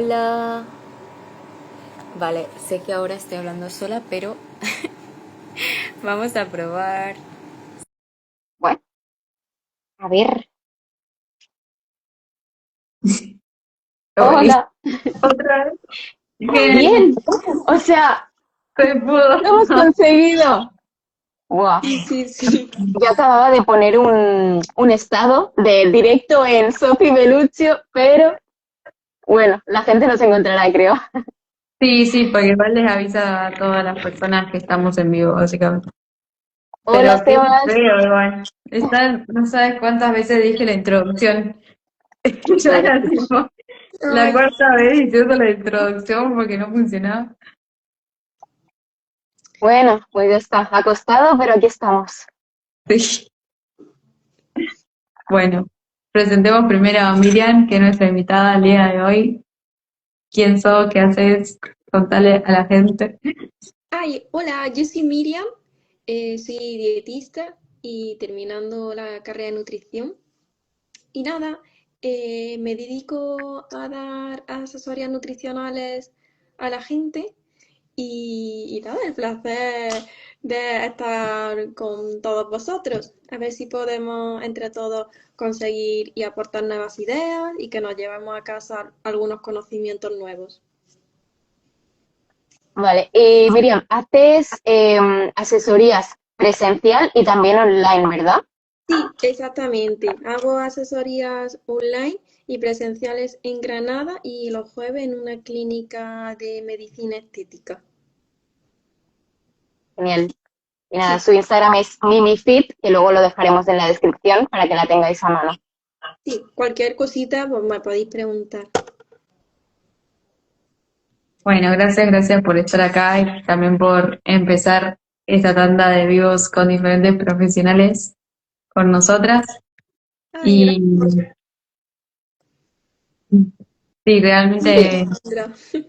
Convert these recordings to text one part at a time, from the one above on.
Hola. Vale, sé que ahora estoy hablando sola, pero vamos a probar. Bueno, a ver. Buenísimo. Hola. Otra vez. Bien, Bien. O sea, se pudo. lo hemos conseguido. Guau. Sí, sí, sí. Yo acababa de poner un estado de directo en Sofi Beluccio, pero bueno, la gente nos encontrará, creo. Sí, sí, porque igual les avisa a todas las personas que estamos en vivo, básicamente. Hola, Pero qué Sebas. feo, igual. No sabes cuántas veces dije la introducción. Ya La era repito. tipo la Ay, cuarta vez diciendo la introducción porque no funcionaba. Bueno, pues ya está. Acostado, pero aquí estamos. Sí. Bueno, presentemos primero a Miriam, que es nuestra invitada al día de hoy. ¿Quién sos? ¿Qué haces? Contale a la gente. hola, yo soy Miriam, soy dietista y terminando la carrera de nutrición. Y nada, me dedico a dar asesorías nutricionales a la gente y nada, el placer de estar con todos vosotros. A ver si podemos entre todos conseguir y aportar nuevas ideas y que nos llevemos a casa algunos conocimientos nuevos. Vale. Y Miriam, haces asesorías presencial y también online, ¿verdad? Sí, exactamente. Hago asesorías online y presenciales en Granada y los jueves en una clínica de medicina estética. Genial. Y nada, Sí, su Instagram es MimiFit, que luego lo dejaremos en la descripción para que la tengáis a mano. sí, cualquier cosita pues me podéis preguntar. Bueno, gracias por estar acá y también por empezar esta tanda de vivos con diferentes profesionales con nosotras. Ay, Y sí, Sí, realmente gracias.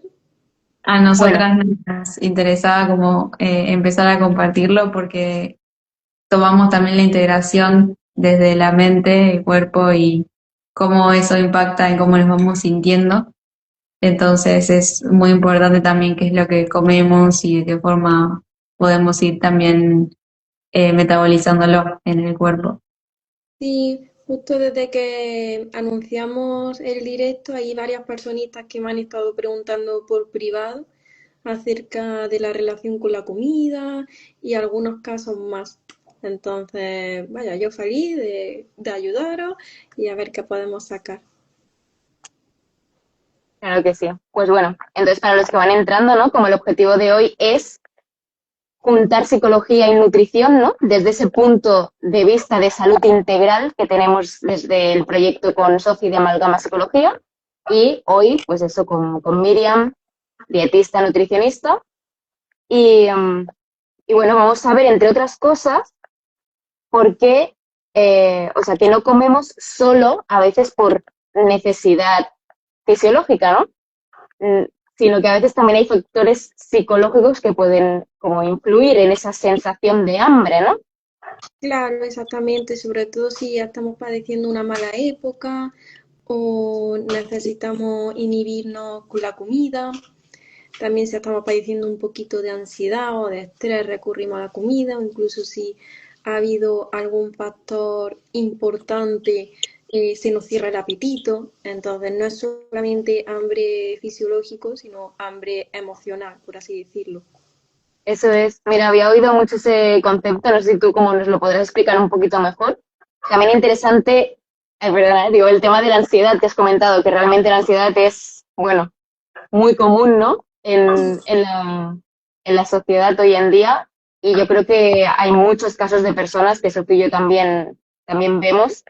a bueno, nosotras nos interesaba como empezar a compartirlo porque tomamos también la integración desde la mente, el cuerpo y cómo eso impacta en cómo nos vamos sintiendo. Entonces es muy importante también qué es lo que comemos y de qué forma podemos ir también metabolizándolo en el cuerpo. Sí, justo desde que anunciamos el directo, hay varias personitas que me han estado preguntando por privado acerca de la relación con la comida y algunos casos más. Entonces, vaya, yo feliz de ayudaros y a ver qué podemos sacar. claro que sí. Pues bueno, entonces para los que van entrando, ¿no? Como el objetivo de hoy es juntar psicología y nutrición, ¿no? Desde ese punto de vista de salud integral que tenemos desde el proyecto con Sofi de Amalgama Psicología. Y hoy, pues eso, con Miriam, dietista, nutricionista. Y, y bueno, vamos a ver, entre otras cosas, por qué, o sea, que no comemos solo a veces por necesidad fisiológica, ¿no? Mm, sino que a veces también hay factores psicológicos que pueden como influir en esa sensación de hambre, ¿no? Claro, exactamente, sobre todo si ya estamos padeciendo una mala época o necesitamos inhibirnos con la comida. También si estamos padeciendo un poquito de ansiedad o de estrés, recurrimos a la comida, o incluso si ha habido algún factor importante, se nos cierra el apetito. Entonces no es solamente hambre fisiológico, sino hambre emocional, por así decirlo. Eso es, mira, había oído mucho ese concepto, no sé si tú cómo nos lo podrás explicar un poquito mejor. También interesante, perdona, digo, el tema de la ansiedad que has comentado, que realmente la ansiedad es, bueno, muy común, ¿no? En la sociedad hoy en día. Y yo creo que hay muchos casos de personas, que eso que yo también vemos,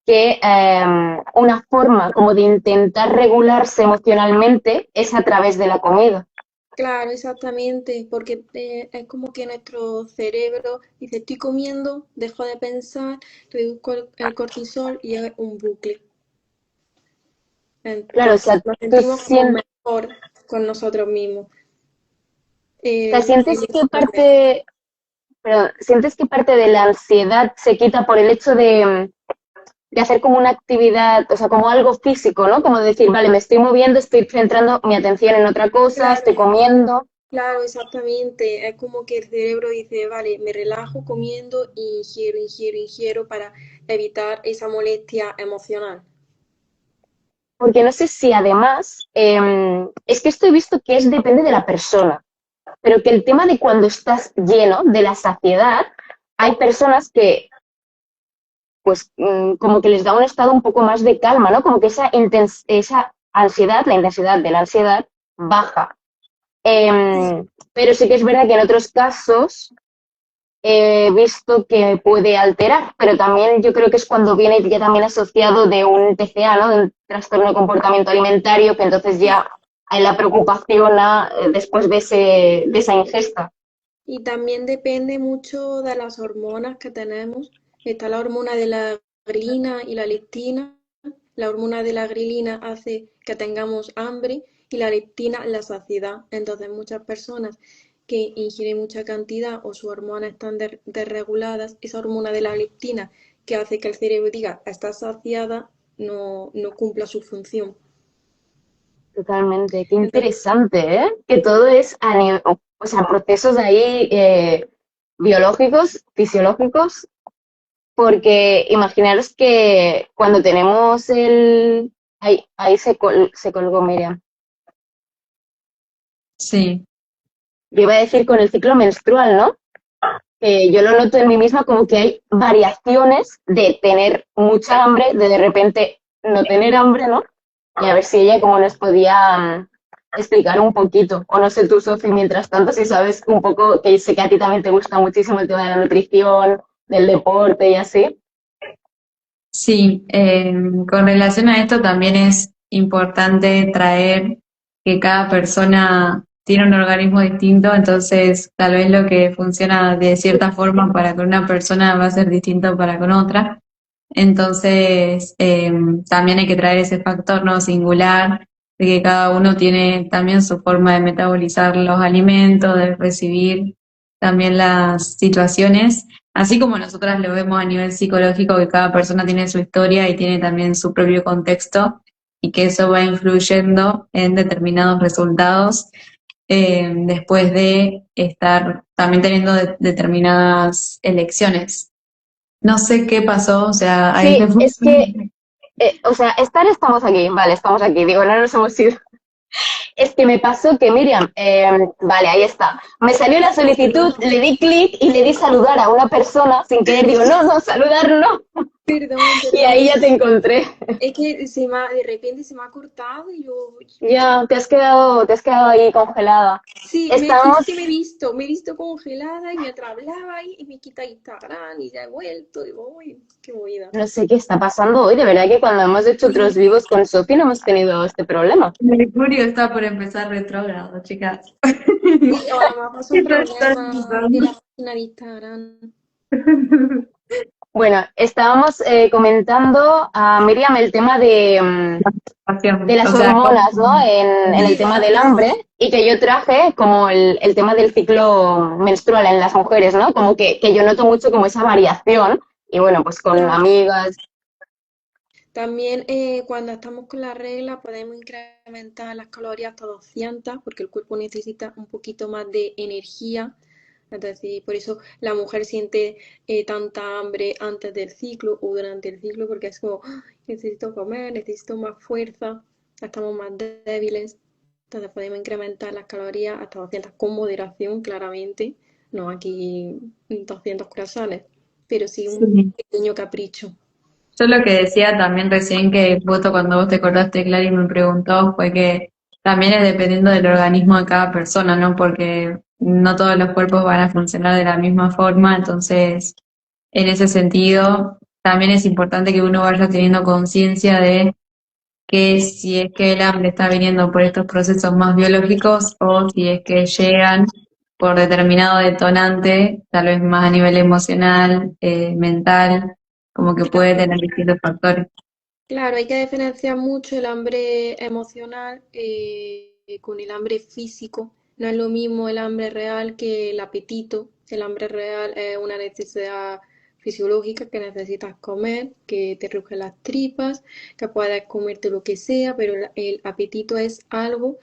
que una forma como de intentar regularse emocionalmente es a través de la comida. Claro, exactamente, porque es como que nuestro cerebro dice, estoy comiendo, dejo de pensar, reduzco el cortisol y es un bucle. Claro, o sea, Nos tú sentimos como mejor con nosotros mismos. sientes que Físicamente. sientes que parte de la ansiedad se quita por el hecho de hacer como una actividad, o sea, como algo físico, ¿no? Como decir, vale, me estoy moviendo, estoy centrando mi atención en otra cosa, Claro, estoy comiendo. claro, exactamente. Es como que el cerebro dice, vale, me relajo comiendo y ingiero, ingiero, ingiero para evitar esa molestia emocional. Porque no sé si además, es que esto he visto que es depende de la persona, pero que el tema de cuando estás lleno de la saciedad, hay personas que pues como que les da un estado un poco más de calma, ¿no? Como que esa ansiedad, la intensidad de la ansiedad baja. Pero sí que es verdad que en otros casos he visto que puede alterar, pero también yo creo que es cuando viene ya también asociado de un TCA, ¿no? De un trastorno de comportamiento alimentario, que entonces ya hay la preocupación después de esa ingesta. Y también depende mucho de las hormonas que tenemos. Está la hormona de la grelina y la leptina. La hormona de la grelina hace que tengamos hambre y la leptina la saciedad. Entonces muchas personas que ingieren mucha cantidad o sus hormonas están desreguladas, esa hormona de la leptina que hace que el cerebro diga está saciada, no cumpla su función. Totalmente, qué Entonces, interesante, ¿eh? Que todo es o sea, procesos ahí biológicos, fisiológicos, porque imaginaros que cuando tenemos el... Ahí se colgó Miriam. Sí, Yo iba a decir con el ciclo menstrual, ¿no? Yo lo noto en mí misma como que hay variaciones de tener mucha hambre, de repente no tener hambre, ¿no? Y a ver si ella como nos podía explicar un poquito. O no sé tú, Sofi, mientras tanto, si sabes un poco, que sé que a ti también te gusta muchísimo el tema de la nutrición, del deporte y así. sí. Con relación a esto también es importante traer que cada persona tiene un organismo distinto, entonces tal vez lo que funciona de cierta forma para con una persona va a ser distinto para con otra. Entonces, también hay que traer ese factor no singular de que cada uno tiene también su forma de metabolizar los alimentos, de recibir también las situaciones, así como nosotras lo vemos a nivel psicológico, que cada persona tiene su historia y tiene también su propio contexto y que eso va influyendo en determinados resultados después de estar también teniendo determinadas elecciones. No sé qué pasó, o sea, ahí Sí, se fue. es que, o sea, estamos aquí, vale, estamos aquí, digo, no nos hemos ido. Es que me pasó que Miriam, vale, ahí está. Me salió la solicitud, le di clic y le di saludar a una persona sin querer. Digo, no, no, saludar no. perdón, Y perdón. ahí ya te encontré. Es que de repente se me ha cortado y yo, Ya, te has quedado ahí congelada. sí, es Estamos, que me he visto congelada y mientras hablaba y me quita Instagram y ya he vuelto. Digo, uy, qué movida. no sé qué está pasando hoy. De verdad que cuando hemos hecho otros Sí, vivos con Sofi no hemos tenido este problema. Mercurio está por empezar retrógrado, chicas. sí, o a lo mejor es ¿Qué un está problema de pasando? la página de Instagram. Bueno, estábamos comentando a Miriam el tema de O las sea, hormonas, ¿no? En el Sí, tema del hambre y que yo traje como el tema del ciclo menstrual en las mujeres, ¿no? Como que yo noto mucho como esa variación y bueno, pues con claro. amigas, También cuando estamos con la regla podemos incrementar las calorías hasta 200 porque el cuerpo necesita un poquito más de energía. Es decir, por eso la mujer siente tanta hambre antes del ciclo o durante el ciclo porque es como, "Ah, necesito comer, necesito más fuerza, estamos más débiles". Entonces podemos incrementar las calorías hasta 200 con moderación, claramente. No aquí 200 croissants, pero sí un sí. pequeño capricho. Yo lo que decía también recién que justo cuando vos te cortaste, Clary, me preguntó, fue que también es dependiendo del organismo de cada persona, ¿no? Porque no todos los cuerpos van a funcionar de la misma forma, entonces, en ese sentido, también es importante que uno vaya teniendo conciencia de que si es que el hambre está viniendo por estos procesos más biológicos o si es que llegan por determinado detonante, tal vez más a nivel emocional, mental, como que puede tener distintos factores. Claro, hay que diferenciar mucho el hambre emocional con el hambre físico. No es lo mismo el hambre real que el apetito. El hambre real es una necesidad fisiológica, que necesitas comer, que te rugen las tripas, que puedes comerte lo que sea, pero el apetito es algo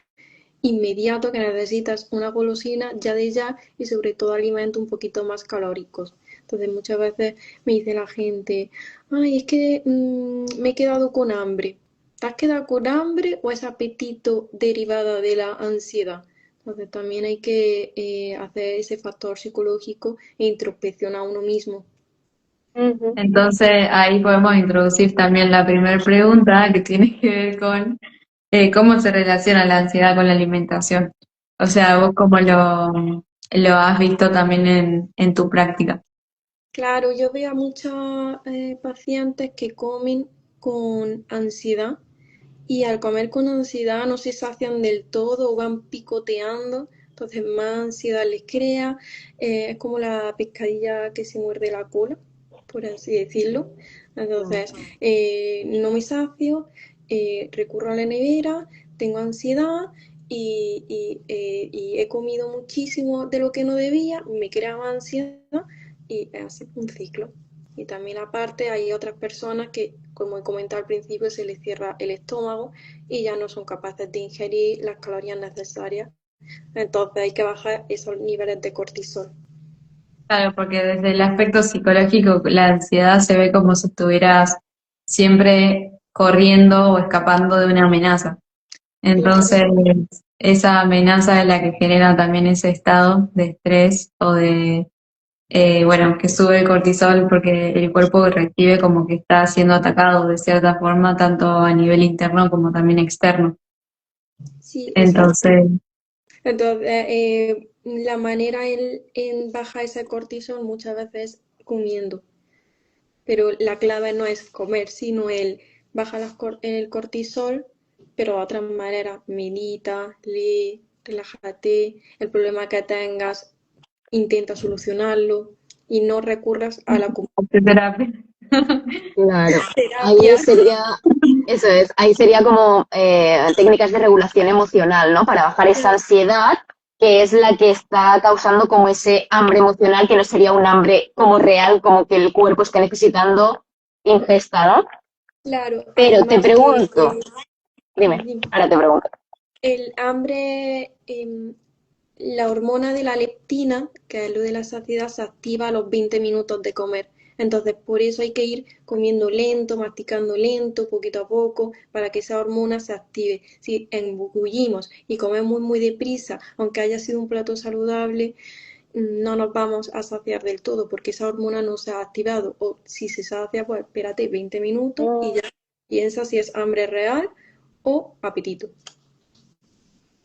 inmediato que necesitas una golosina ya de ya y sobre todo alimentos un poquito más calóricos. Entonces muchas veces me dice la gente, ay, es que me he quedado con hambre. ¿Te has quedado con hambre o es apetito derivado de la ansiedad? Entonces también hay que hacer ese factor psicológico e introspección a uno mismo. Ujú. Entonces ahí podemos introducir también la primera pregunta que tiene que ver con cómo se relaciona la ansiedad con la alimentación. O sea, vos cómo lo has visto también en tu práctica. Claro, yo veo a muchas pacientes que comen con ansiedad y al comer con ansiedad no se sacian del todo o van picoteando, entonces más ansiedad les crea, es como la pescadilla que se muerde la cola, por así decirlo. Entonces, no me sacio, recurro a la nevera, tengo ansiedad y he comido muchísimo de lo que no debía, me crea más ansiedad y es así un ciclo. Y también aparte hay otras personas que, como he comentado al principio, se les cierra el estómago y ya no son capaces de ingerir las calorías necesarias. Entonces hay que bajar esos niveles de cortisol. Claro, porque desde el aspecto psicológico la ansiedad se ve como si estuvieras siempre corriendo o escapando de una amenaza. Entonces, Claro, esa amenaza es la que genera también ese estado de estrés o de, bueno, que sube el cortisol porque el cuerpo recibe como que está siendo atacado de cierta forma, tanto a nivel interno como también externo. sí, exacto. Entonces, Entonces, la manera en bajar ese cortisol muchas veces es comiendo, pero la clave no es comer, sino el bajar el cortisol, pero de otras maneras, medita, lee, relájate, el problema que tengas, intenta solucionarlo y no recurras a la terapia. Claro, ahí terapia. sería, eso es, ahí sería como técnicas de regulación emocional, ¿no? Para bajar esa ansiedad, que es la que está causando como ese hambre emocional, que no sería un hambre como real, como que el cuerpo esté necesitando ingesta, ¿no? Claro, Pero te además que pregunto, dime, ahora te pregunto. el hambre, la hormona de la leptina, que es lo de la saciedad, se activa a los 20 minutos de comer. Entonces, por eso hay que ir comiendo lento, masticando lento, poquito a poco, para que esa hormona se active. Si engullimos y comemos muy, muy deprisa, aunque haya sido un plato saludable, no nos vamos a saciar del todo, porque esa hormona no se ha activado. O si se sacia, pues espérate 20 minutos y ya piensa si es hambre real o apetito.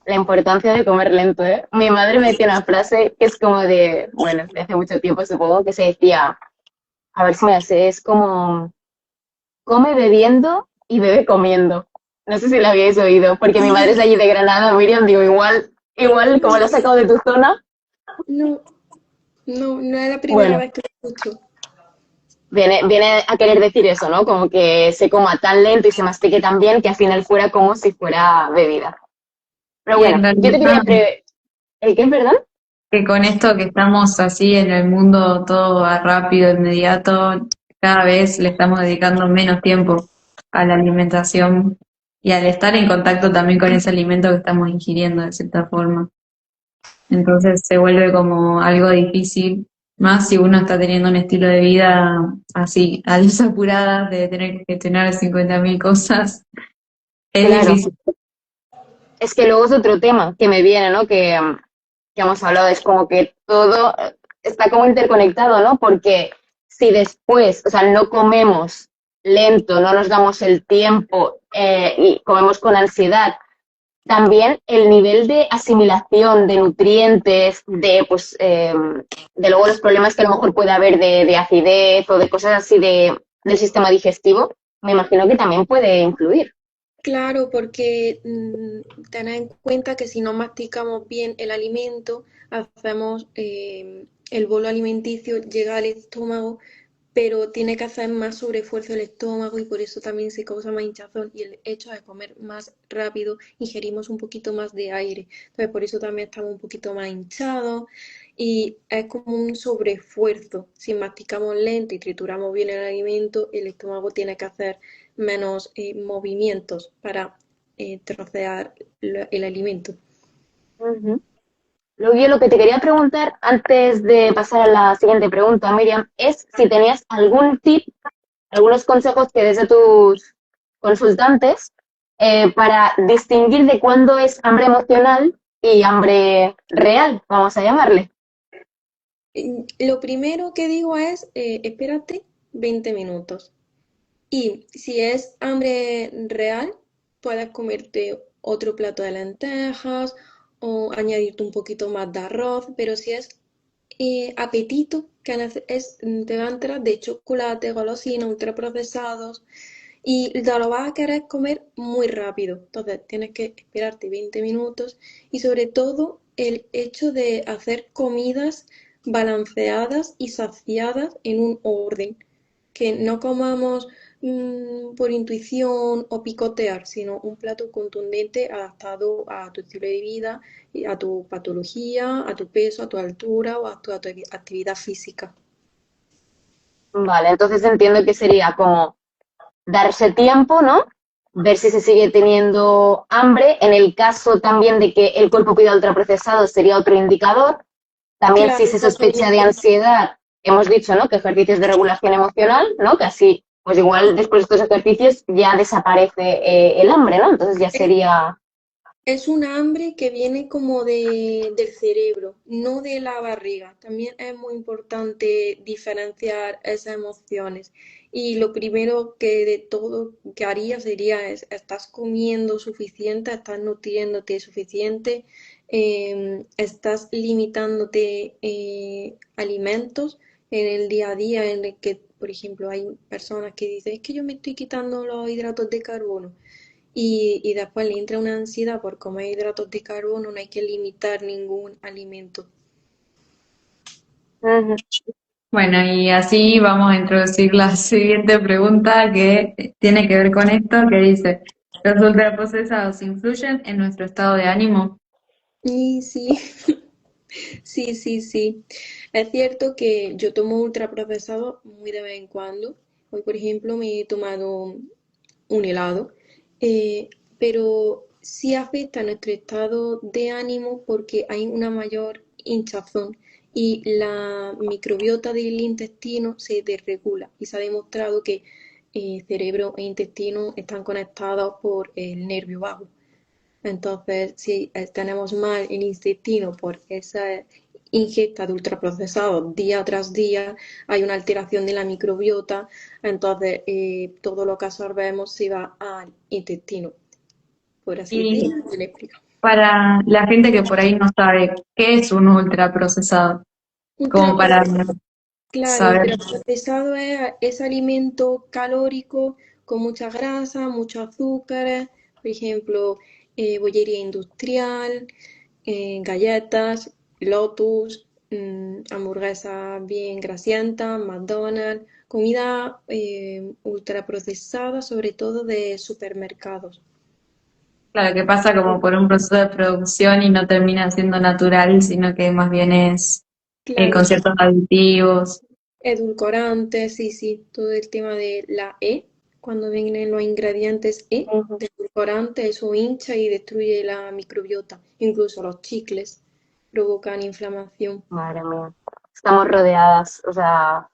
La importancia de comer lento, ¿eh? Mi madre me decía una frase que es como de, bueno, de hace mucho tiempo supongo, que se decía, a ver si me hace, es como, come bebiendo y bebe comiendo. No sé si la habíais oído, porque mi madre es de allí de Granada, Miriam, digo, igual, como lo has sacado de tu zona, No, no es la primera bueno, vez que lo escucho. viene a querer decir eso, ¿no? Como que se coma tan lento y se mastique tan bien que al final fuera como si fuera bebida. Pero Y en bueno, yo te realidad, quería ¿el qué, perdón? que con esto que estamos así en el mundo todo rápido, inmediato, cada vez le estamos dedicando menos tiempo a la alimentación y al estar en contacto también con ese alimento que estamos ingiriendo de cierta forma. Entonces se vuelve como algo difícil, más si uno está teniendo un estilo de vida así, a las apuradas, de tener que gestionar 50.000 cosas, es Claro, difícil. es que luego es otro tema que me viene, ¿no? Que hemos hablado, es como que todo está como interconectado, ¿no? Porque si después, o sea, no comemos lento, no nos damos el tiempo y comemos con ansiedad, también el nivel de asimilación de nutrientes, de luego los problemas que a lo mejor puede haber de acidez o de cosas así del sistema digestivo, me imagino que también puede influir. Claro, porque tened en cuenta que si no masticamos bien el alimento, hacemos el bolo alimenticio, llega al estómago, pero tiene que hacer más sobreesfuerzo el estómago y por eso también se causa más hinchazón y el hecho de comer más rápido ingerimos un poquito más de aire. Entonces por eso también estamos un poquito más hinchados y es como un sobreesfuerzo. Si masticamos lento y trituramos bien el alimento, el estómago tiene que hacer menos movimientos para trocear el alimento. Ujú. Luego yo lo que te quería preguntar antes de pasar a la siguiente pregunta, Miriam, es si tenías algún tip, algunos consejos que des a tus consultantes para distinguir de cuándo es hambre emocional y hambre real, vamos a llamarle. Lo primero que digo es, espérate 20 minutos. Y si es hambre real, puedes comerte otro plato de lentejas o añadirte un poquito más de arroz, pero si es apetito, que te va a entrar de chocolate, golosinas, ultraprocesados y te lo vas a querer comer muy rápido. Entonces tienes que esperarte 20 minutos y sobre todo el hecho de hacer comidas balanceadas y saciadas en un orden. Que no comamos por intuición o picotear, sino un plato contundente adaptado a tu estilo de vida, y a tu patología, a tu peso, a tu altura o a tu actividad física. Vale, entonces entiendo que sería como darse tiempo, ¿no? Ver si se sigue teniendo hambre. En el caso también de que el cuerpo pida ultraprocesado sería otro indicador. También si Claro, se sospecha de totalmente. ansiedad, hemos dicho, ¿no? Que ejercicios de regulación emocional, ¿no? Que así, pues igual después de estos ejercicios ya desaparece el hambre, ¿no? Entonces ya Es sería... Es un hambre que viene como del cerebro, no de la barriga. También es muy importante diferenciar esas emociones. Y lo primero que de todo que haría sería ¿estás comiendo suficiente? ¿Estás nutriéndote suficiente? ¿Estás limitándote alimentos en el día a día en el que, por ejemplo, hay personas que dicen, es que yo me estoy quitando los hidratos de carbono? Y después le entra una ansiedad por comer hidratos de carbono, no hay que limitar ningún alimento. Ujú. Bueno, y así vamos a introducir la siguiente pregunta que tiene que ver con esto, que dice, ¿los ultraprocesados influyen en nuestro estado de ánimo? Y sí, sí, sí, sí. Es cierto que yo tomo ultraprocesado muy de vez en cuando. Hoy, por ejemplo, me he tomado un helado, pero sí afecta a nuestro estado de ánimo porque hay una mayor hinchazón y la microbiota del intestino se desregula y se ha demostrado que cerebro e intestino están conectados por el nervio vago. Entonces, si tenemos mal el intestino por esa ingesta de ultraprocesados día tras día, hay una alteración de la microbiota, entonces todo lo que absorbemos se va al intestino, por así Y decirlo. Se le explica. para la gente que por ahí no sabe qué es un ultraprocesado, como para Ultraproce- claro, saber. ultraprocesado es alimento calórico con mucha grasa, muchos azúcares, por ejemplo, bollería industrial, galletas, Lotus, hamburguesas bien grasientas, McDonald's, comida ultraprocesada, sobre todo de supermercados. Claro, que pasa como por un proceso de producción y no termina siendo natural, sino que más bien es Claro, con ciertos aditivos. edulcorantes, sí, sí, todo el tema de la E, cuando vienen los ingredientes E, Ujú. de edulcorante, eso hincha y destruye la microbiota. Incluso los chicles provocan inflamación. Madre mía. Estamos rodeadas, o sea...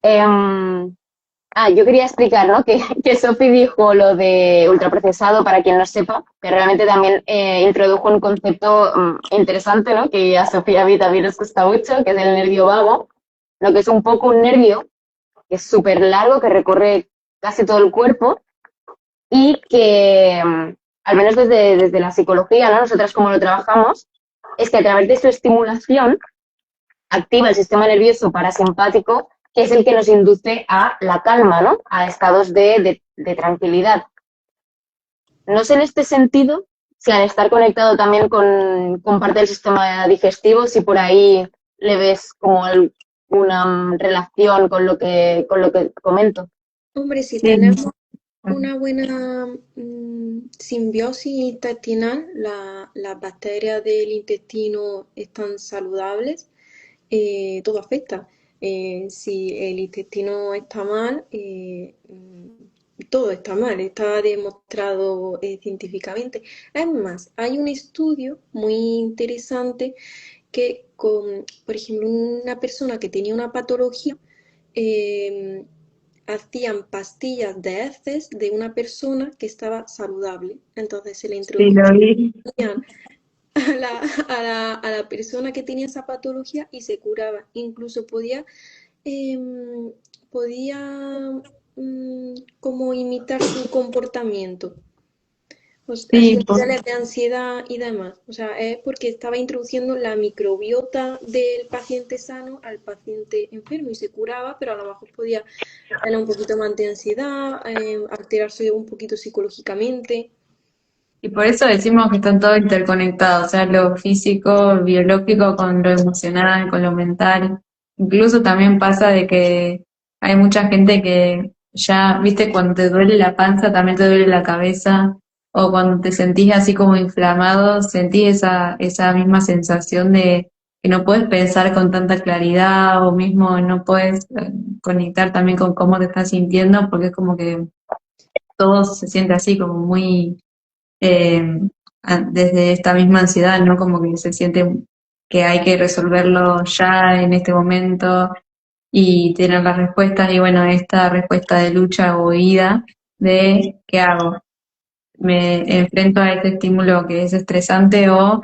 em, yo quería explicar, ¿no? Que Sofi dijo lo de ultraprocesado, para quien no sepa, que realmente también introdujo un concepto interesante, ¿no? Que a Sofía y a mí también nos gusta mucho, que es el nervio vago, lo que es un poco un nervio que es súper largo, que recorre casi todo el cuerpo y que, al menos desde la psicología, ¿no? Nosotras como lo trabajamos, es que a través de su estimulación activa el sistema nervioso parasimpático, que es el que nos induce a la calma, ¿no? A estados de tranquilidad. No sé en este sentido si al estar conectado también con parte del sistema digestivo, si por ahí le ves como una relación con lo que comento. Hombre, si Sí, tenemos una buena simbiosis intestinal, las bacterias del intestino están saludables, todo afecta. Si el intestino está mal, todo está mal, está demostrado científicamente. Es más, hay un estudio muy interesante que con, por ejemplo, una persona que tenía una patología, eh, hacían pastillas de heces de una persona que estaba saludable. Entonces se le Sí, lo vi. introducían a la persona que tenía esa patología y se curaba. Incluso podía como imitar su comportamiento. Pues, Sí, así niveles de ansiedad y demás. O sea, es porque estaba introduciendo la microbiota del paciente sano al paciente enfermo y se curaba, pero a lo mejor podía tener un poquito más de ansiedad, alterarse un poquito psicológicamente. y por eso decimos que están todos interconectados, o sea, lo físico, biológico con lo emocional, con lo mental. Incluso también pasa de que hay mucha gente que ya, viste, cuando te duele la panza, también te duele la cabeza, o cuando te sentís así como inflamado, sentís esa misma sensación de que no puedes pensar con tanta claridad, o mismo no puedes conectar también con cómo te estás sintiendo, porque es como que todo se siente así como muy eh, desde esta misma ansiedad, ¿no? Como que se siente que hay que resolverlo ya en este momento y tener las respuestas. Y bueno, esta respuesta de lucha o huida de ¿qué hago? ¿Me enfrento a este estímulo que es estresante o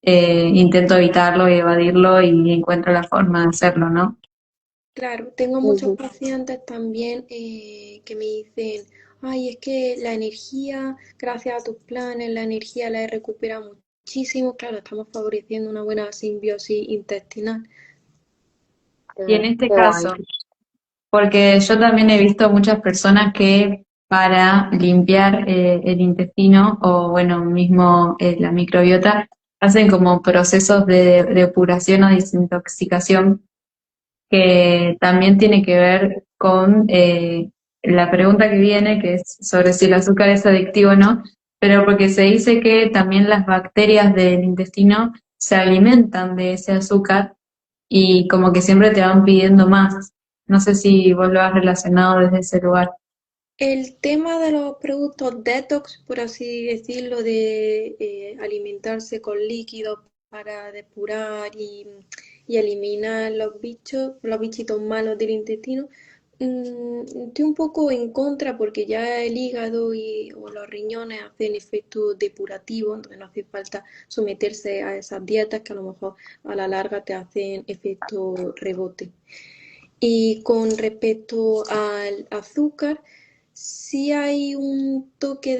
intento evitarlo y evadirlo y encuentro la forma de hacerlo, ¿no? Claro, tengo muchos Ujú. pacientes también que me dicen, ay, es que la energía, gracias a tus planes, la energía la he recuperado muchísimo. Claro, estamos favoreciendo una buena simbiosis intestinal. Y en este Qué guay. caso, porque yo también he visto muchas personas que para limpiar el intestino o bueno, mismo la microbiota, hacen como procesos de depuración o desintoxicación que también tiene que ver con la pregunta que viene, que es sobre si el azúcar es adictivo o no, pero porque se dice que también las bacterias del intestino se alimentan de ese azúcar y como que siempre te van pidiendo más. No sé si vos lo has relacionado desde ese lugar. El tema de los productos detox, por así decirlo, de alimentarse con líquidos para depurar y eliminar los bichos, los bichitos malos del intestino, estoy un poco en contra porque ya el hígado o los riñones hacen efecto depurativo, entonces no hace falta someterse a esas dietas que a lo mejor a la larga te hacen efecto rebote. Y con respecto al azúcar, sí hay un toque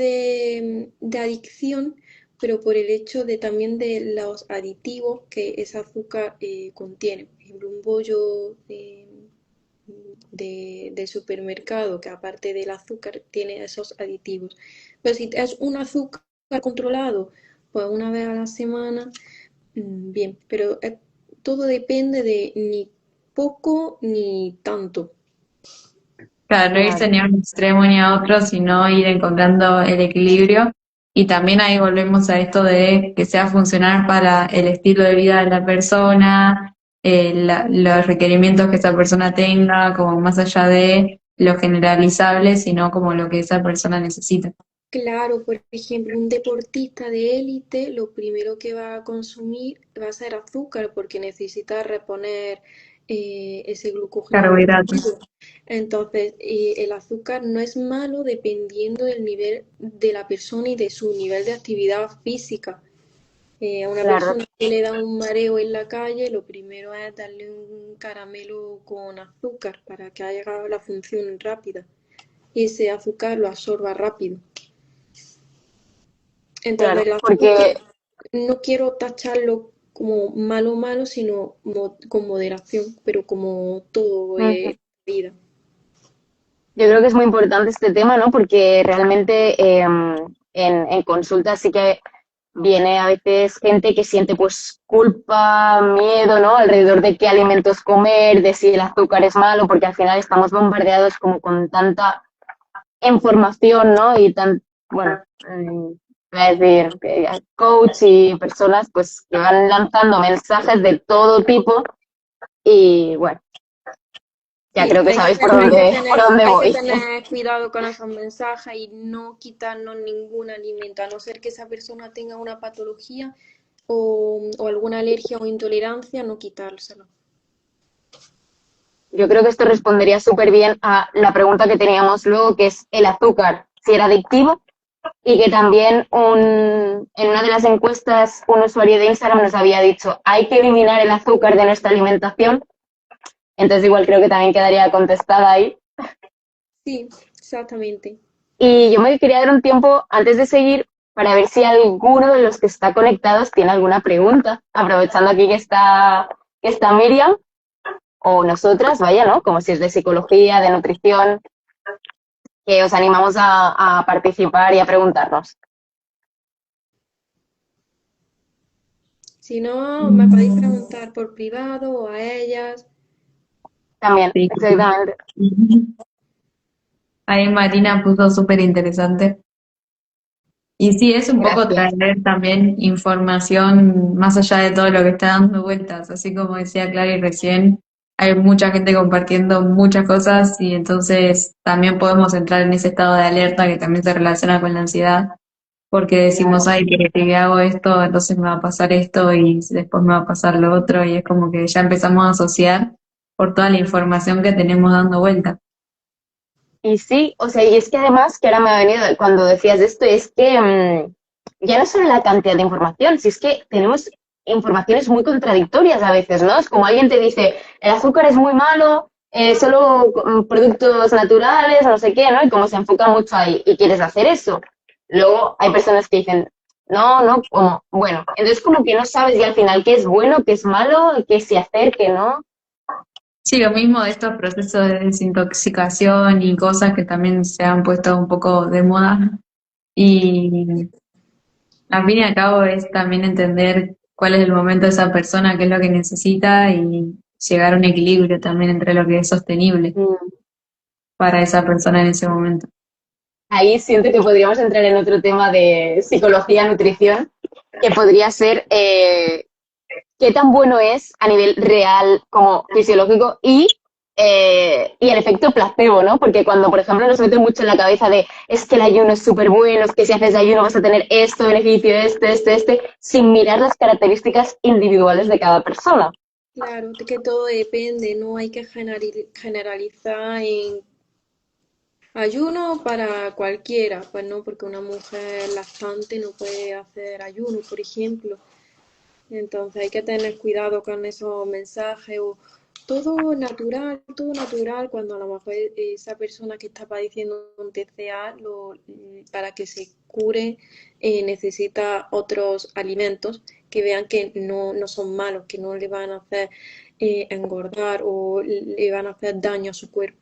de adicción, pero por el hecho de también de los aditivos que ese azúcar contiene. Por ejemplo, un bollo de supermercado que aparte del azúcar tiene esos aditivos. Pero si es un azúcar controlado, pues una vez a la semana, bien, pero todo depende de ni poco ni tanto. Claro, no irse Claro. ni a un extremo ni a otro, sino ir encontrando el equilibrio. Y también ahí volvemos a esto de que sea funcional para el estilo de vida de la persona, los requerimientos que esa persona tenga, como más allá de lo generalizable, sino como lo que esa persona necesita. Claro, por ejemplo, un deportista de élite lo primero que va a consumir va a ser azúcar porque necesita reponer ese glucógeno Carbohidratos. perdido. Entonces, el azúcar no es malo dependiendo del nivel de la persona y de su nivel de actividad física. A una Claro, persona que le da un mareo en la calle, lo primero es darle un caramelo con azúcar para que haga la función rápida y ese azúcar lo absorba rápido. Entonces, claro, el azúcar porque no quiero tacharlo como malo malo, sino con moderación, pero como todo ujú, en la vida. yo creo que es muy importante este tema, ¿no? Porque realmente en consulta sí que viene a veces gente que siente pues culpa, miedo, ¿no? Alrededor de qué alimentos comer, de si el azúcar es malo, porque al final estamos bombardeados como con tanta en formación, ¿no? Y tan, bueno, voy a decir, coach y personas pues que van lanzando mensajes de todo tipo y bueno, ya Sí, creo que hay que sabéis tener, hay que por tener, dónde hay que voy. tener cuidado con esos mensajes y no quitarnos ningún alimento, a no ser que esa persona tenga una patología o alguna alergia o intolerancia, no quitárselo. Yo creo que esto respondería súper bien a la pregunta que teníamos luego, que es el azúcar, si era adictivo, y que también en una de las encuestas un usuario de Instagram nos había dicho, hay que eliminar el azúcar de nuestra alimentación. Entonces igual creo que también quedaría contestada ahí. Sí, exactamente. Y yo me quería dar un tiempo antes de seguir para ver si alguno de los que está conectados tiene alguna pregunta, aprovechando aquí que está Miriam o nosotras, vaya, ¿no? Como si es de psicología, de nutrición, que os animamos a participar y a preguntarnos. Si no, me podéis preguntar por privado o a ellas. También, Sí. exactamente. Ahí Marina puso súper interesante. Y sí, es un poco Gracias. traer también información más allá de todo lo que está dando vueltas. Así como decía Clary recién, hay mucha gente compartiendo muchas cosas y entonces también podemos entrar en ese estado de alerta que también se relaciona con la ansiedad, porque decimos, Claro. ay, pero si hago esto, entonces me va a pasar esto y después me va a pasar lo otro y es como que ya empezamos a asociar por toda la información que tenemos dando vuelta. Y sí, o sea, y es que además, que ahora me ha venido cuando decías esto, es que ya no solo la cantidad de información, si es que tenemos informaciones muy contradictorias a veces, ¿no? Es como alguien te dice, el azúcar es muy malo, solo productos naturales, no sé qué, ¿no? Y como se enfoca mucho ahí y quieres hacer eso. Luego hay personas que dicen, no, no, como, bueno, entonces como que no sabes y al final qué es bueno, qué es malo, qué sí hacer, qué no. Sí, lo mismo de estos procesos de desintoxicación y cosas que también se han puesto un poco de moda. Y al fin y al cabo es también entender cuál es el momento de esa persona, qué es lo que necesita y llegar a un equilibrio también entre lo que es sostenible Mm. para esa persona en ese momento. Ahí siento que podríamos entrar en otro tema de psicología, nutrición, que podría ser qué tan bueno es a nivel real como fisiológico y el efecto placebo, ¿no? Porque cuando, por ejemplo, nos meten mucho en la cabeza de es que el ayuno es súper bueno, es que si haces ayuno vas a tener esto, beneficio, sin mirar las características individuales de cada persona. Claro, de que todo depende, no hay que generalizar en ayuno para cualquiera, pues no, porque una mujer lactante no puede hacer ayuno, por ejemplo. Entonces hay que tener cuidado con esos mensajes o todo natural, cuando a lo mejor esa persona que está padeciendo un TCA para que se cure necesita otros alimentos que vean que no son malos, que no le van a hacer engordar o le van a hacer daño a su cuerpo.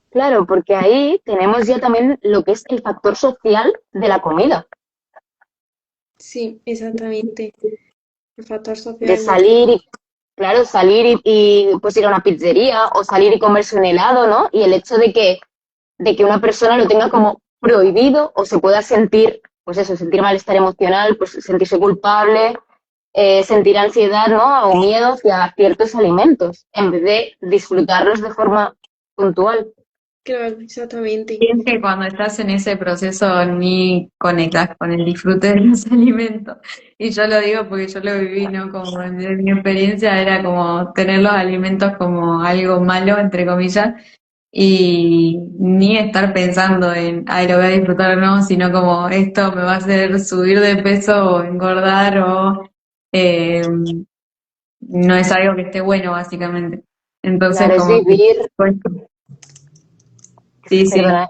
Claro, porque ahí tenemos ya también lo que es el factor social de la comida, Sí, exactamente. El factor social de es muy salir y, claro, salir pues ir a una pizzería o salir y comerse un helado, ¿no? Y el hecho de que una persona lo tenga como prohibido o se pueda sentir, pues eso, sentir malestar emocional, pues sentirse culpable, sentir ansiedad, ¿no? O miedo hacia ciertos alimentos, en vez de disfrutarlos de forma puntual. claro, exactamente. Y es que cuando estás en ese proceso ni conectas con el disfrute de los alimentos. Y yo lo digo porque yo lo viví, ¿no? Como de mi experiencia era como tener los alimentos como algo malo, entre comillas, y ni estar pensando en, ay, lo voy a disfrutar o no, sino como esto me va a hacer subir de peso o engordar o eh, no es algo que esté bueno, básicamente. Entonces, Claro, es como que, vivir, pues, sí, sí. perdona,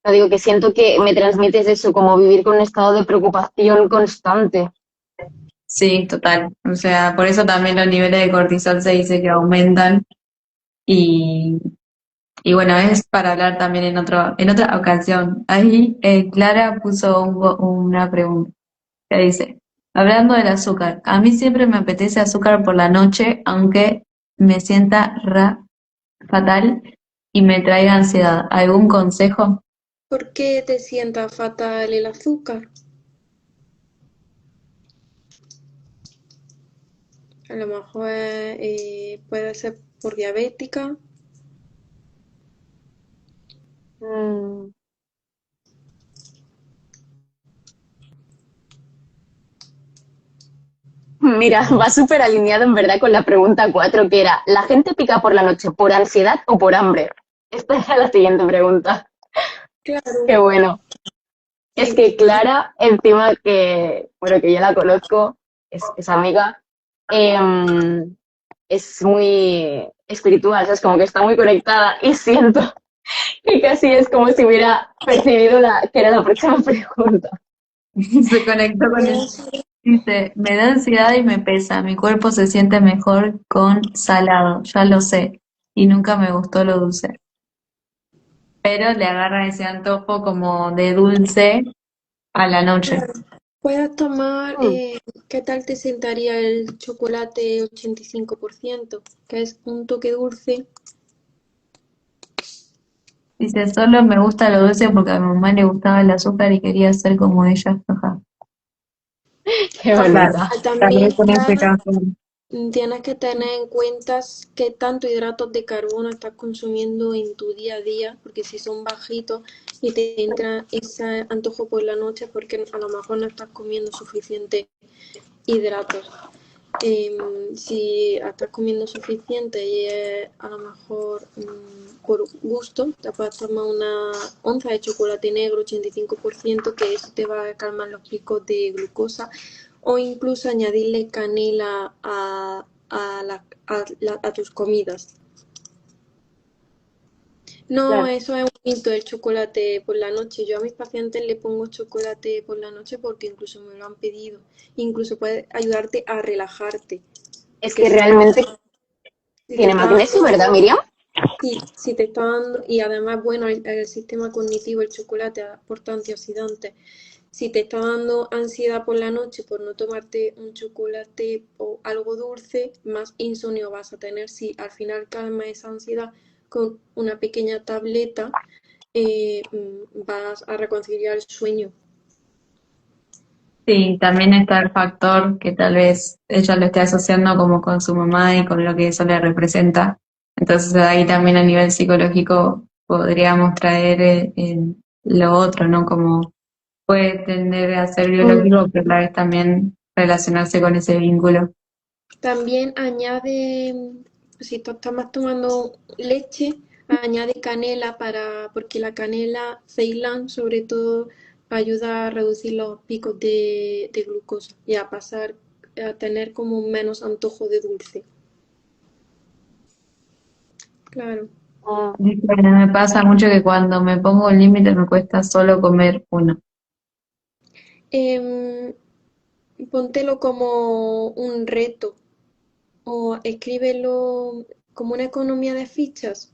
no digo que siento que me transmites eso, como vivir con un estado de preocupación constante. Sí, total. O sea, por eso también los niveles de cortisol se dice que aumentan y, y bueno, es para hablar también en otra ocasión. Ahí Clara puso una pregunta que dice, hablando del azúcar, a mí siempre me apetece azúcar por la noche, aunque me sienta fatal y me traiga ansiedad. ¿Algún consejo? ¿Por qué te sienta fatal el azúcar? A lo mejor puede ser por diabética. Mm, Mira, va súper alineado en verdad con la pregunta 4 que era, ¿la gente pica por la noche por ansiedad o por hambre? Esta era la siguiente pregunta. Claro, Qué bueno. Es sí. que Clara, encima que, bueno, que ya la conozco, es amiga, em, es muy espiritual, es como que está muy conectada y siento que casi es como si hubiera percibido que era la próxima pregunta. Se conectó con Puede el... ser. Dice, me da ansiedad y me pesa. Mi cuerpo se siente mejor con salado, ya lo sé. Y nunca me gustó lo dulce. Pero le agarra ese antojo como de dulce a la noche. Claro. Puedes tomar, Mm, ¿qué tal te sentaría el chocolate 85%? Que es un toque dulce. Dice, solo me gusta lo dulce porque a mi mamá le gustaba el azúcar y quería ser como ella. Ajá. qué Claro, bonita. tal También, vez en este Clara, caso. tienes que tener en cuenta qué tanto hidratos de carbono estás consumiendo en tu día a día, porque si son bajitos y te entra ese antojo por la noche, porque a lo mejor no estás comiendo suficiente hidratos. Si estás comiendo suficiente y a lo mejor por gusto, te puedes tomar una onza de chocolate negro 85%, que eso te va a calmar los picos de glucosa, o incluso añadirle canela a tus comidas. No, Claro. eso es un mito, el chocolate por la noche. Yo a mis pacientes le pongo chocolate por la noche porque incluso me lo han pedido. Incluso puede ayudarte a relajarte. Es Porque que realmente si te tiene está magnesio, ¿verdad, dando, Miriam? si te está dando, y además, bueno, el sistema cognitivo, el chocolate aporta antioxidantes. Si te está dando ansiedad por la noche por no tomarte un chocolate o algo dulce, más insomnio vas a tener. Si al final calma esa ansiedad con una pequeña tableta, vas a reconciliar el sueño. Sí, también está el factor que tal vez ella lo esté asociando como con su mamá y con lo que eso le representa. Entonces ahí también a nivel psicológico podríamos traer lo otro, ¿no? Como puede tender a ser Mm, biológico, pero a la vez también relacionarse con ese vínculo. También añade, si tú estás tomando leche, añade canela porque la canela Ceilán sobre todo ayuda a reducir los picos de glucosa y a pasar a tener como menos antojo de dulce. Claro. mm. Dice, me pasa mucho que cuando me pongo un límite me cuesta solo comer uno. Em, Póntelo como un reto o escríbelo como una economía de fichas.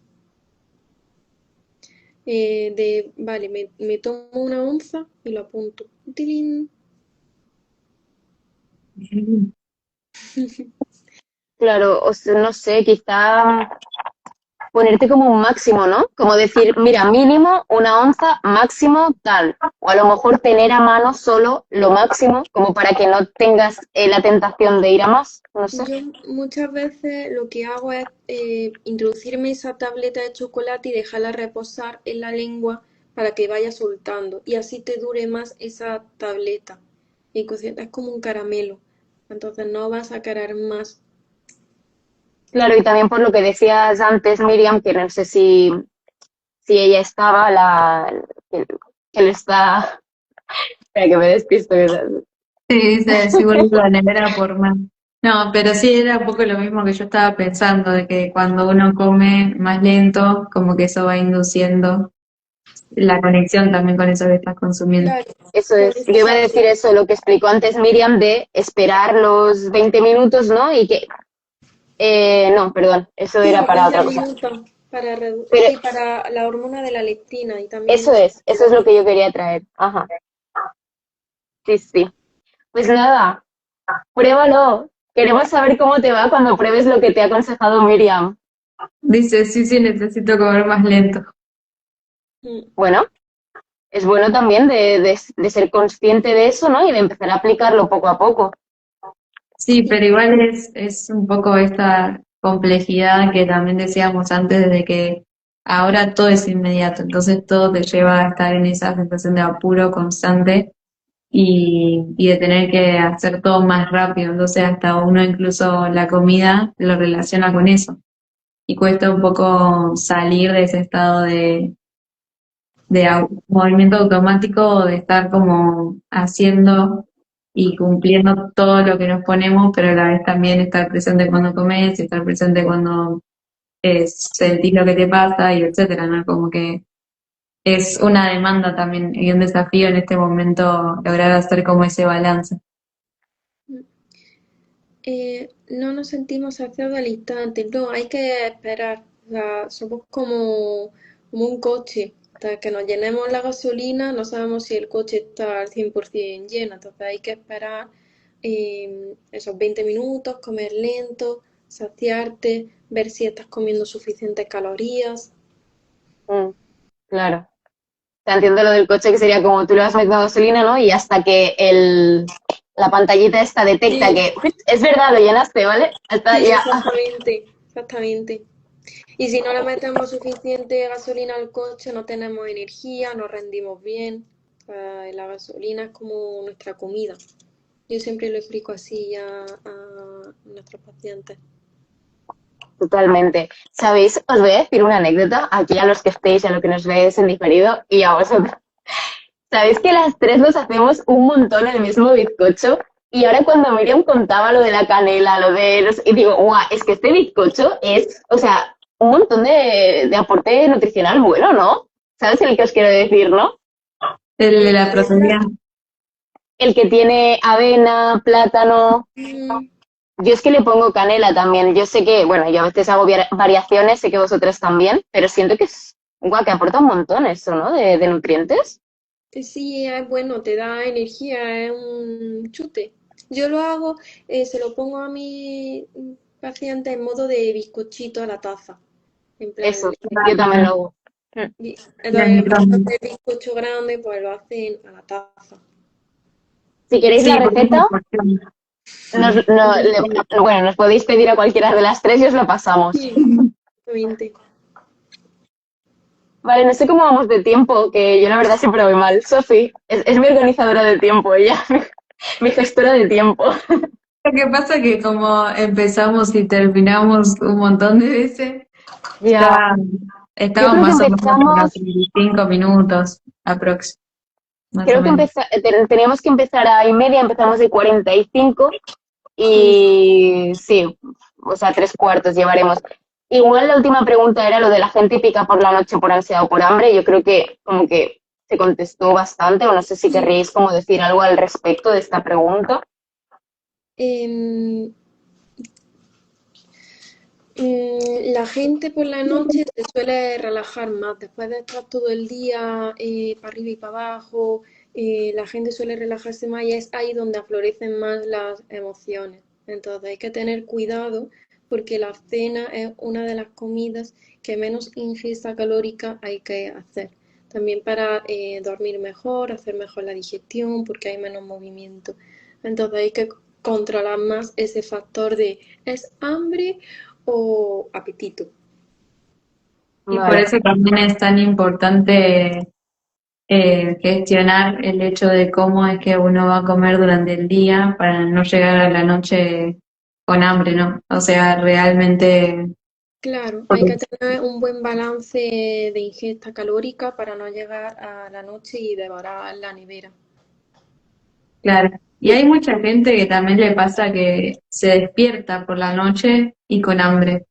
Vale, me tomo una onza y lo apunto. Tilín. Claro, o sea, no sé, quizá ponerte como un máximo, ¿no? Como decir, mira, mínimo una onza, máximo tal. O a lo mejor tener a mano solo lo máximo, como para que no tengas la tentación de ir a más, no sé. Yo muchas veces lo que hago es introducirme esa tableta de chocolate y dejarla reposar en la lengua para que vaya soltando y así te dure más esa tableta. Es como un caramelo, entonces no vas a querer más. Claro, y también por lo que decías antes, Miriam, que no sé si ella estaba, que le está... Espera, que me despisto. Sí, dice, si vuelvo a la nevera por más. No, pero sí era un poco lo mismo que yo estaba pensando, de que cuando uno come más lento, como que eso va induciendo la conexión también con eso que estás consumiendo. Claro, Eso por es, eso yo iba a decir eso, lo que explicó antes Miriam de esperar los 20 minutos, ¿no? Y que, no, perdón, eso sí, era los para 20 otra cosa. minutos Pero sí, para la hormona de la leptina y también eso es lo que yo quería traer. Ajá, sí, sí. Pues nada, pruébalo. Queremos saber cómo te va cuando pruebes lo que te ha aconsejado Miriam. Dice, sí, sí, necesito comer más lento. Mm, Bueno, es bueno también de ser consciente de eso, ¿no? Y de empezar a aplicarlo poco a poco. Sí, pero igual es un poco esta complejidad que también decíamos antes de que ahora todo es inmediato, entonces todo te lleva a estar en esa sensación de apuro constante y de tener que hacer todo más rápido, entonces hasta uno incluso la comida lo relaciona con eso y cuesta un poco salir de ese estado de movimiento automático o de estar como haciendo y cumpliendo todo lo que nos ponemos, pero a la vez también estar presente cuando comes y estar presente cuando sentís lo que te pasa y etcétera, ¿no? Como que es una demanda también y un desafío en este momento lograr hacer como ese balance. mm. No nos sentimos saciados al instante, no, hay que esperar. O sea, somos como un coche. Hasta que nos llenemos la gasolina, no sabemos si el coche está al 100% lleno. Entonces hay que esperar esos 20 minutos, comer lento, saciarte, ver si estás comiendo suficientes calorías. Mm, claro. Te entiendo lo del coche, que sería como tú le vas metiendo gasolina, ¿no? Y hasta que la pantallita esta detecta Sí, que "Uy, es verdad, lo llenaste, ¿vale?" Hasta sí, ya. exactamente, exactamente. Y si no le metemos suficiente gasolina al coche, no tenemos energía, no rendimos bien. La gasolina es como nuestra comida. Yo siempre lo explico así a nuestros pacientes. Totalmente. ¿Sabéis? Os voy a decir una anécdota aquí a los que estéis, a los que nos veis en diferido y a vosotros. ¿Sabéis que las tres nos hacemos un montón el mismo bizcocho? Y ahora cuando Miriam contaba lo de la canela, lo de los... Y digo, guau, es que este bizcocho es, o sea, un montón de aporte nutricional bueno, ¿no? ¿Sabes el que os quiero decir, no? El de ¿El la canela? proteína. El que tiene avena, plátano. Mm, Yo es que le pongo canela también. Yo sé que, bueno, yo a veces hago variaciones, sé que vosotras también, pero siento que es, guau, que aporta un montón eso, ¿no? De nutrientes. sí, es bueno, te da energía, es un chute. Yo lo hago, se lo pongo a mi paciente en modo de bizcochito a la taza. En plan, Eso, yo también lo hago. Mm. Las entonces en vez de microondas. hacer bizcocho grande, pues lo hacen a la taza. Si queréis la Sí, porque es una receta, porción. bueno, nos podéis pedir a cualquiera de las tres y os lo pasamos. Sí, exactamente. Vale, no sé cómo vamos de tiempo, que yo la verdad siempre voy mal. Sofi, es mi organizadora de tiempo, ella, mi gestora de tiempo. Lo que pasa es que como empezamos y terminamos un montón de veces, Ya, ya yo estamos creo que más o menos en los empezamos, 25 minutos aprox, más o creo que menos. teníamos que empezar a y media, empezamos de 45 Mm. y sí, o sea, tres cuartos llevaremos. Igual la última pregunta era lo de la gente pica por la noche por ansiedad o por hambre. Yo creo que como que se contestó bastante, o no sé si Sí. querréis como decir algo al respecto de esta pregunta. Em, la gente por la noche se suele relajar más. Después de estar todo el día para arriba y para abajo, la gente suele relajarse más y es ahí donde aflorecen más las emociones. Entonces hay que tener cuidado porque la cena es una de las comidas que menos ingesta calórica hay que hacer. También para dormir mejor, hacer mejor la digestión, porque hay menos movimiento. Entonces hay que controlar más ese factor de ¿es hambre o apetito? Y por Vale, eso también es tan importante gestionar el hecho de cómo es que uno va a comer durante el día para no llegar a la noche con hambre, ¿no? O sea, realmente, Claro, hay porque, que tener un buen balance de ingesta calórica para no llegar a la noche y devorar la nevera. claro. Y hay mucha gente que también le pasa que se despierta por la noche y con hambre.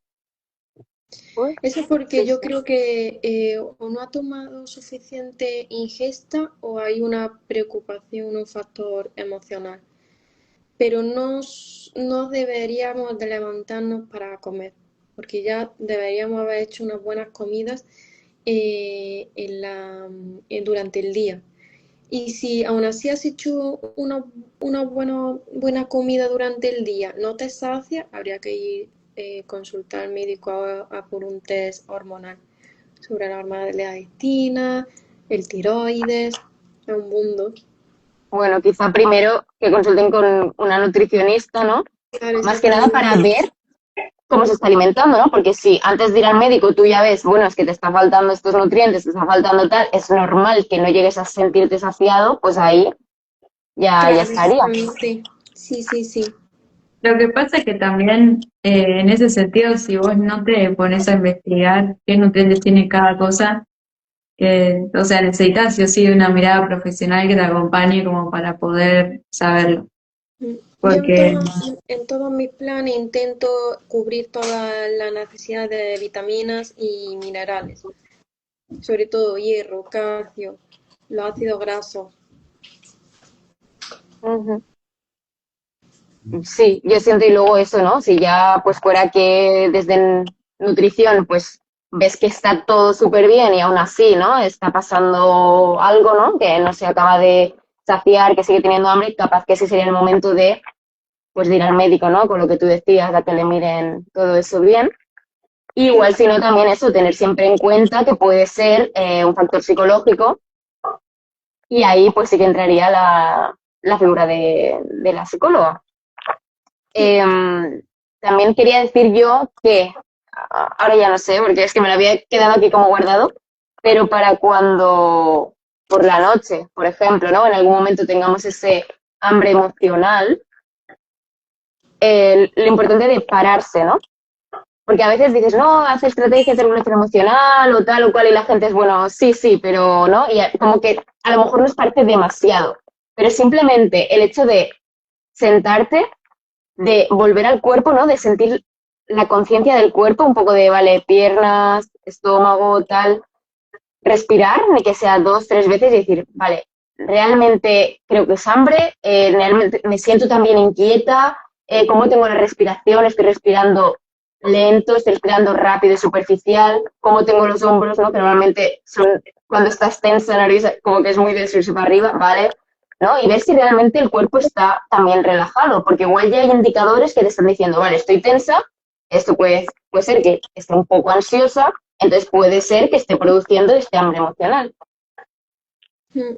uy, Eso es porque sí, yo sí. creo que o no ha tomado suficiente ingesta o hay una preocupación, un factor emocional. Pero no deberíamos de levantarnos para comer, porque ya deberíamos haber hecho unas buenas comidas durante el día. Y si aún así has hecho una buena comida durante el día, no te sacia, habría que ir consultar al médico a por un test hormonal sobre la hormona de la adictina, el tiroides, es un mundo. Bueno, quizá primero que consulten con una nutricionista, ¿no? Claro, Más que nada para exactamente. ver cómo se está alimentando, ¿no? Porque si antes de ir al médico tú ya ves, bueno, es que te está faltando estos nutrientes, te está faltando tal, es normal que no llegues a sentirte saciado, pues ahí ya Claro, estaría. exactamente. Sí, sí, sí. Lo que pasa es que también, en ese sentido, si vos no te pones a investigar qué nutrientes tiene cada cosa, o sea, necesitas sí o sí una mirada profesional que te acompañe como para poder saberlo. Yo Porque en todos mis planes intento cubrir todas las necesidades de vitaminas y minerales, sobre todo hierro, calcio, los ácidos grasos. Ujú. Sí, yo siento y luego eso, ¿no? Si ya pues fuera que desde nutrición pues ves que está todo súper bien y aún así, ¿no? Está pasando algo, ¿no? Que no se acaba de saciar, que sigue teniendo hambre, capaz que ese sería el momento de pues de ir al médico, ¿no? Con lo que tú decías, a que le miren todo eso bien. Igual, si no, también eso, tener siempre en cuenta que puede ser un factor psicológico y ahí pues sí que entraría la figura de la psicóloga. También quería decir yo que, ahora ya no sé, porque es que me lo había quedado aquí como guardado, pero para cuando por la noche, por ejemplo, ¿no? En algún momento tengamos ese hambre emocional, lo importante de pararse, ¿no? Porque a veces dices, no, haz estrategias de regulación emocional o tal o cual, y la gente es, bueno, sí, sí, pero no, y como que a lo mejor nos parece demasiado, pero simplemente el hecho de sentarte, de volver al cuerpo, ¿no? De sentir la conciencia del cuerpo, un poco de, vale, piernas, estómago, tal, respirar, ni que sea 2, 3 veces y decir, vale, realmente creo que es hambre, realmente me siento también inquieta, cómo tengo la respiración, estoy respirando lento, estoy respirando rápido y superficial, cómo tengo los hombros, ¿no? Que normalmente son, cuando estás tensa, nerviosa, como que es muy de subirse para arriba, ¿vale? ¿No? Y ver si realmente el cuerpo está también relajado, porque igual ya hay indicadores que te están diciendo, vale, estoy tensa, esto puede ser que esté un poco ansiosa, entonces puede ser que esté produciendo este hambre emocional. Mm.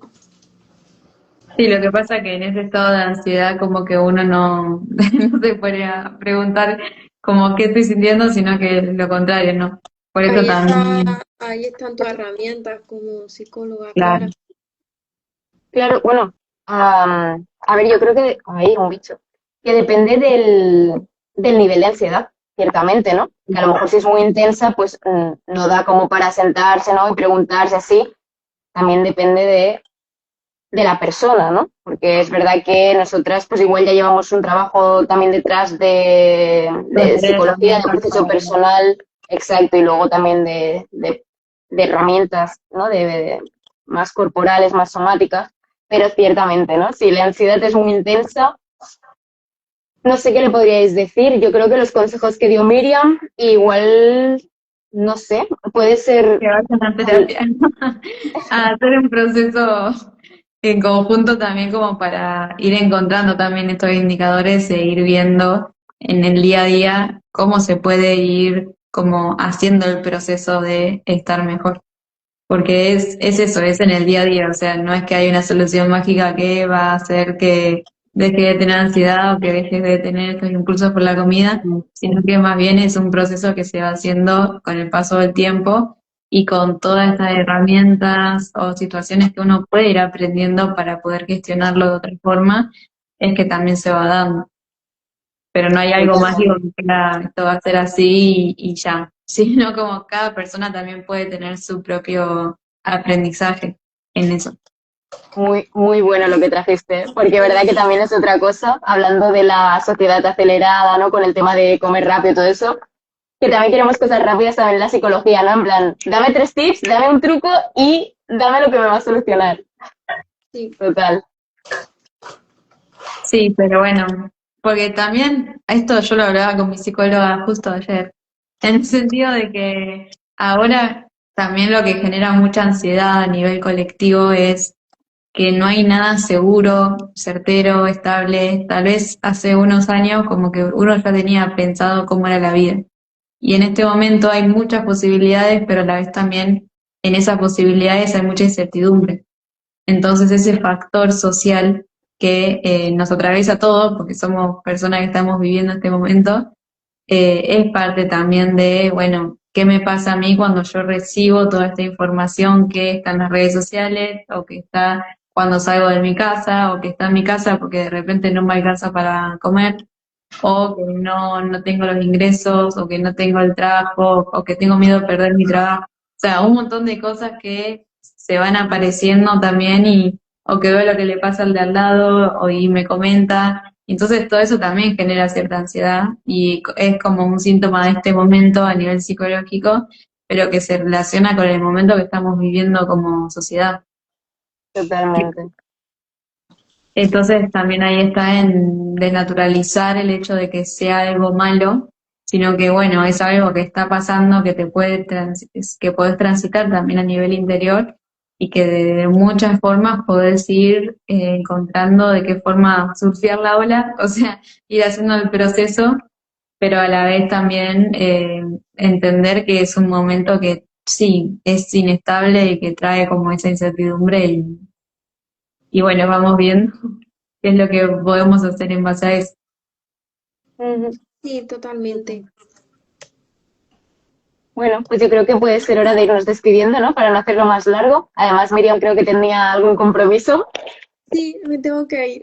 sí, lo que pasa es que en ese estado de ansiedad como que uno no, no se puede a preguntar como qué estoy sintiendo, sino que lo contrario, ¿no? Por eso Ahí está, también, ahí están tus herramientas como psicóloga, claro. Clara. Claro, bueno, a ver, yo creo que hay un bicho, que depende del nivel de ansiedad, ciertamente, ¿no? Que a lo mejor si es muy intensa, pues no da como para sentarse, ¿no? Y preguntarse así. También depende de la persona, ¿no? Porque es verdad que nosotras, pues igual ya llevamos un trabajo también detrás de Proceder psicología, también de con proceso personal, exacto, y luego también de herramientas, ¿no? De más corporales, más somáticas, pero ciertamente, ¿no? Si la ansiedad es muy intensa, no sé qué le podríais decir. Yo creo que los consejos que dio Miriam, igual, no sé, puede ser, que vayan a terapia, a hacer un proceso en conjunto también como para ir encontrando también estos indicadores e ir viendo en el día a día cómo se puede ir como haciendo el proceso de estar mejor. Porque es eso, es en el día a día, o sea, no es que hay una solución mágica que va a hacer que deje de tener ansiedad o que dejes de tener estos impulsos por la comida, sino que más bien es un proceso que se va haciendo con el paso del tiempo y con todas estas herramientas o situaciones que uno puede ir aprendiendo para poder gestionarlo de otra forma, es que también se va dando. Pero no hay algo mágico totalmente. que diga, esto va a ser así y ya, sino como cada persona también puede tener su propio aprendizaje en eso. Muy, muy bueno lo que trajiste, porque es verdad que también es otra cosa, hablando de la sociedad acelerada, ¿no? Con el tema de comer rápido y todo eso, que también queremos cosas rápidas también en la psicología, ¿no? En plan, dame 3 tips, dame un truco y dame lo que me va a solucionar. Sí, Total. Sí, pero bueno, porque también esto yo lo hablaba con mi psicóloga justo ayer, en el sentido de que ahora también lo que genera mucha ansiedad a nivel colectivo es que no hay nada seguro, certero, estable. Tal vez hace unos años como que uno ya tenía pensado cómo era la vida. Y en este momento hay muchas posibilidades, pero a la vez también en esas posibilidades hay mucha incertidumbre. Entonces ese factor social que nos atraviesa a todos, porque somos personas que estamos viviendo este momento, es parte también de, bueno, ¿qué me pasa a mí cuando yo recibo toda esta información que está en las redes sociales o que está cuando salgo de mi casa o que está en mi casa porque de repente no me alcanza para comer o que no tengo los ingresos o que no tengo el trabajo o que tengo miedo de perder mi trabajo? O sea, un montón de cosas que se van apareciendo también o que veo lo que le pasa al de al lado y me comenta. Entonces todo eso también genera cierta ansiedad y es como un síntoma de este momento a nivel psicológico, pero que se relaciona con el momento que estamos viviendo como sociedad. Totalmente. Entonces también ahí está en desnaturalizar el hecho de que sea algo malo, sino que bueno, es algo que está pasando, que te puede que podés transitar también a nivel interior y que de muchas formas podés ir encontrando de qué forma surfear la ola, o sea, ir haciendo el proceso, pero a la vez también entender que es un momento que sí, es inestable y que trae como esa incertidumbre y bueno, vamos viendo qué es lo que podemos hacer en base a eso. Ujú. Sí, totalmente. Bueno, pues yo creo que puede ser hora de irnos despidiendo, ¿no? Para no hacerlo más largo. Además, Miriam creo que tenía algún compromiso. Sí, me tengo que ir.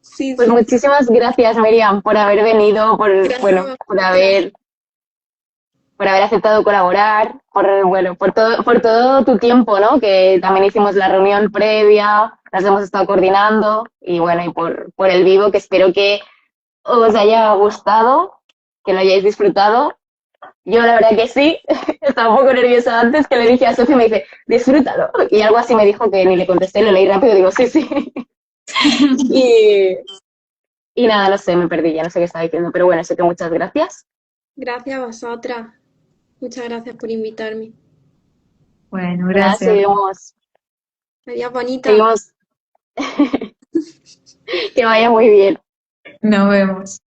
Sí, Pues sí. muchísimas gracias, Miriam, por haber venido, Gracias a vosotras. por haber aceptado colaborar, por todo tu tiempo, ¿no? Que también hicimos la reunión previa, las hemos estado coordinando y bueno, y por el vivo, que espero que os haya gustado, que lo hayáis disfrutado. Yo la verdad que sí, estaba un poco nerviosa antes, que le dije a Sofía, me dice, disfrútalo. Y algo así me dijo, que ni le contesté, lo leí rápido, digo, sí, sí. Y, y nada, no sé, me perdí, ya no sé qué estaba diciendo, pero bueno, sé que muchas gracias. Gracias a vosotras. Muchas gracias por invitarme. Bueno, Y nada, gracias. Adiós, bonita. seguimos, que vaya muy bien. Nos vemos.